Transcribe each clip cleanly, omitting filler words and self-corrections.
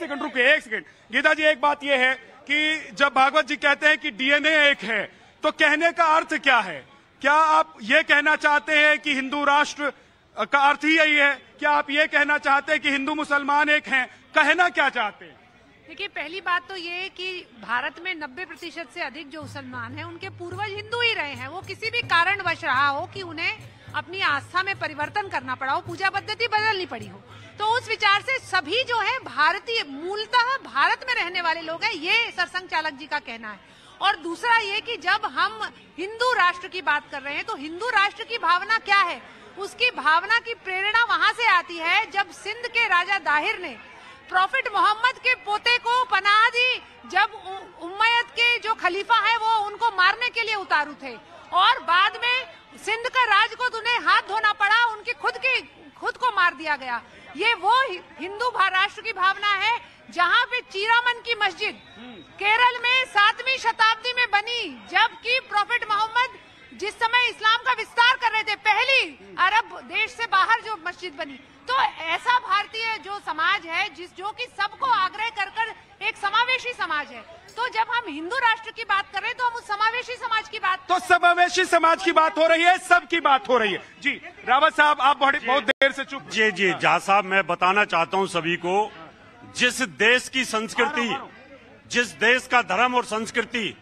Second रुकिए, एक second. Gita जी, एक बात यह है कि जब भागवत जी कहते हैं कि डीएनए एक है, तो कहने का अर्थ क्या है? क्या आप ये कहना चाहते हैं कि हिंदू राष्ट्र का अर्थ ही यही है? क्या आप ये कहना चाहते हैं कि हिंदू मुसलमान एक हैं? कहना क्या चाहते हैं? देखिए, पहली बात तो ये कि भारत में 90% से अधिक जो मुसलमान हैं उनके पूर्वज हिंदू ही रहे हैं। वो किसी भी कारणवश रहा हो कि उन्हें अपनी आस्था में परिवर्तन करना पड़ा हो, पूजा पद्धति बदलनी पड़ी हो, तो उस विचार से सभी जो है भारतीय मूलतः भारत में रहने वाले लोग हैं, ये सरसंघ चालक जी का कहना है। और दूसरा ये कि जब हम हिंदू राष्ट्र की बात कर रहे हैं तो हिंदू राष्ट्र की भावना क्या है? उसकी भावना की प्रेरणा वहां से आती है जब सिंध के राजा दाहिर ने प्रॉफिट मोहम्मद के पोते को पनाह दी, जब उम्मयद के जो खलीफा है वो उनको मारने के लिए उतारू थे, और बाद में सिंध का राजकोट उन्हें हाथ धोना पड़ा, उनकी खुद को मार दिया गया। ये वो हिंदू राष्ट्र की भावना है जहाँ पे चीरामन की मस्जिद केरल में 7वीं शताब्दी में बनी, जबकि प्रॉफिट मोहम्मद जिस समय इस्लाम का विस्तार कर रहे थे, पहली अरब देश से बाहर जो मस्जिद बनी। तो ऐसा भारतीय जो समाज है जो कि सबको आग्रह कर एक समावेशी समाज है। तो जब हम हिंदू राष्ट्र की बात कर रहे हैं तो हम उस समावेशी समाज की बात, तो समावेशी समाज की बात हो रही है, सबकी बात हो रही है। जी रावत साहब, आप बहुत देर से चुप। जी जा साहब, मैं बताना चाहता हूं सभी को, जिस देश की संस्कृति, जिस देश का धर्म और संस्कृति,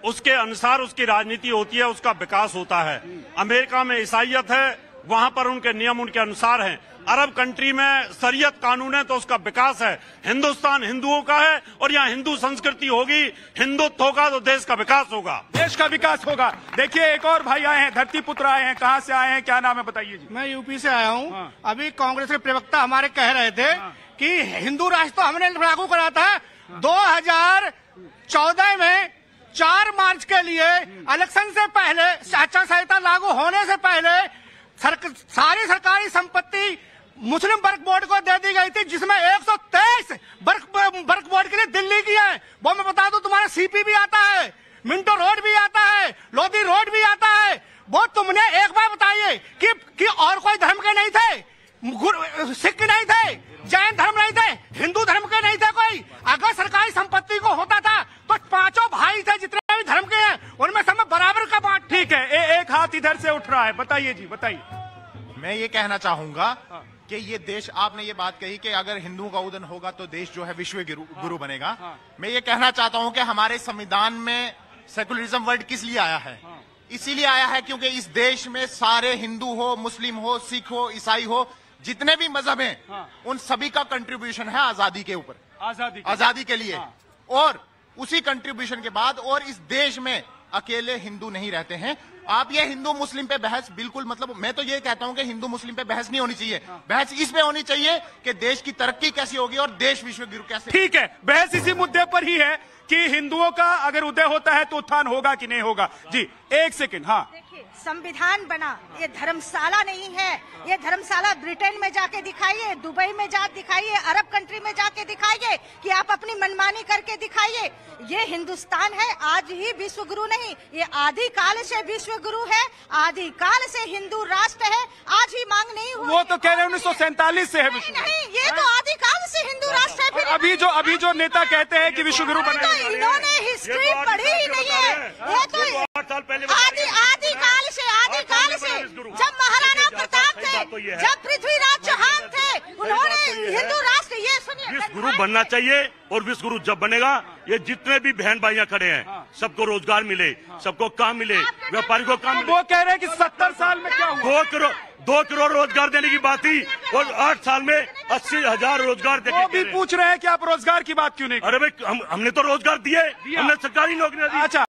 उसके अनुसार उसकी राजनीति होती है, उसका विकास होता है। अमेरिका में ईसाईयत है, वहां पर उनके नियम उनके अनुसार हैं। अरब कंट्री में शरीयत कानून है तो उसका विकास है। हिंदुस्तान हिंदुओं का है और यहाँ हिंदू संस्कृति होगी, हिंदुत्व होगा तो देश का विकास होगा, देश का विकास होगा। देखिए, एक और भाई आए हैं, धरती पुत्र आए हैं। कहाँ से आए हैं, क्या नाम है, बताइए जी। मैं यूपी से आया हूँ। हाँ। अभी कांग्रेस के प्रवक्ता हमारे कह रहे थे कि हिंदू राष्ट्र तो हमने लागू करा था 2014 में 4 मार्च के लिए, इलेक्शन से पहले, आचार संहिता लागू होने से पहले सारी सरकारी संपत्ति मुस्लिम वर्क बोर्ड को दे दी गई थी, जिसमें 123 वर्क बोर्ड के लिए दिल्ली की है। वो मैं बता दूं, तुम्हारा सीपी भी आता है, मिंटो रोड भी आता है, लोधी रोड भी आता है। वो तुमने एक बार बताइए कि और कोई धर्म के नहीं थे, सिख नहीं थे, जैन धर्म नहीं थे, हिंदू धर्म के नहीं थे कोई। अगर सरकारी संपत्ति को होता था तो 5 भाई थे जितने भी धर्म के हैं, उनमें सब बराबर का बांट। ठीक है, एक हाथ इधर से उठ रहा है, बताइए जी, बताइए। मैं ये कहना चाहूंगा कि ये देश, आपने ये बात कही कि अगर हिंदुओं का उदय होगा तो देश जो है विश्व गुरु बनेगा। मैं ये कहना चाहता हूं कि हमारे संविधान में सेकुलरिज्म वर्ड किस लिए आया है? इसीलिए आया है क्योंकि इस देश में सारे हिंदू हो, मुस्लिम हो, सिख हो, ईसाई हो, जितने भी मजहब हैं, उन सभी का कंट्रीब्यूशन है आजादी के ऊपर, आजादी के लिए। और उसी कंट्रीब्यूशन के बाद, और इस देश में अकेले हिंदू नहीं रहते हैं। आप ये हिंदू मुस्लिम पे बहस, बिल्कुल, मतलब मैं तो ये कहता हूं कि हिंदू मुस्लिम पे बहस नहीं होनी चाहिए। बहस इस पे होनी चाहिए कि देश की तरक्की कैसी होगी और देश विश्व गुरु कैसे। ठीक है, बहस इसी मुद्दे पर ही है कि हिंदुओं का अगर उदय होता है तो उत्थान होगा कि नहीं होगा। जी एक सेकंड। हाँ, देखिए, संविधान बना, ये धर्मशाला नहीं है। ये धर्मशाला ब्रिटेन में जाके दिखाइए, दुबई में जा दिखाइए, अरब कंट्री में जाके दिखाइए कि आप अपनी मनमानी करके दिखाइए। ये हिंदुस्तान है, आज ही विश्व गुरु नहीं, ये आदि काल से विश्व गुरु है, आदि काल से हिंदू राष्ट्र है, आज ही मांग नहीं हुई। वो तो कह रहे हैं 1947 से है विश्व। नहीं, ये तो आदि काल से हिंदू राष्ट्र है। फिर अभी जो नेता कहते हैं कि विश्व गुरु बने, इन्होंने हिस्ट्री पढ़ी ही नहीं है। ये तो आदिकाल से जब महाराणा प्रताप थे, जब पृथ्वीराज चौहान थे, उन्होंने हिंदू राष्ट्र, ये सुनिए, विश्व गुरु बनना चाहिए। और विश्व गुरु जब बनेगा, ये जितने भी बहन भाइयां खड़े हैं, सबको रोजगार मिले, सबको काम मिले, व्यापारी को काम मिले। वो कह रहे हैं कि 70 साल में क्या हुआ? 2 करोड़ रोजगार देने की बात थी और 8 साल में 80,000 रोजगार देने। वो भी पूछ रहे हैं कि आप रोजगार की बात क्यों नहीं? अरे भाई, हमने तो रोजगार दिए, हमने सरकारी नौकरियां दी। अच्छा।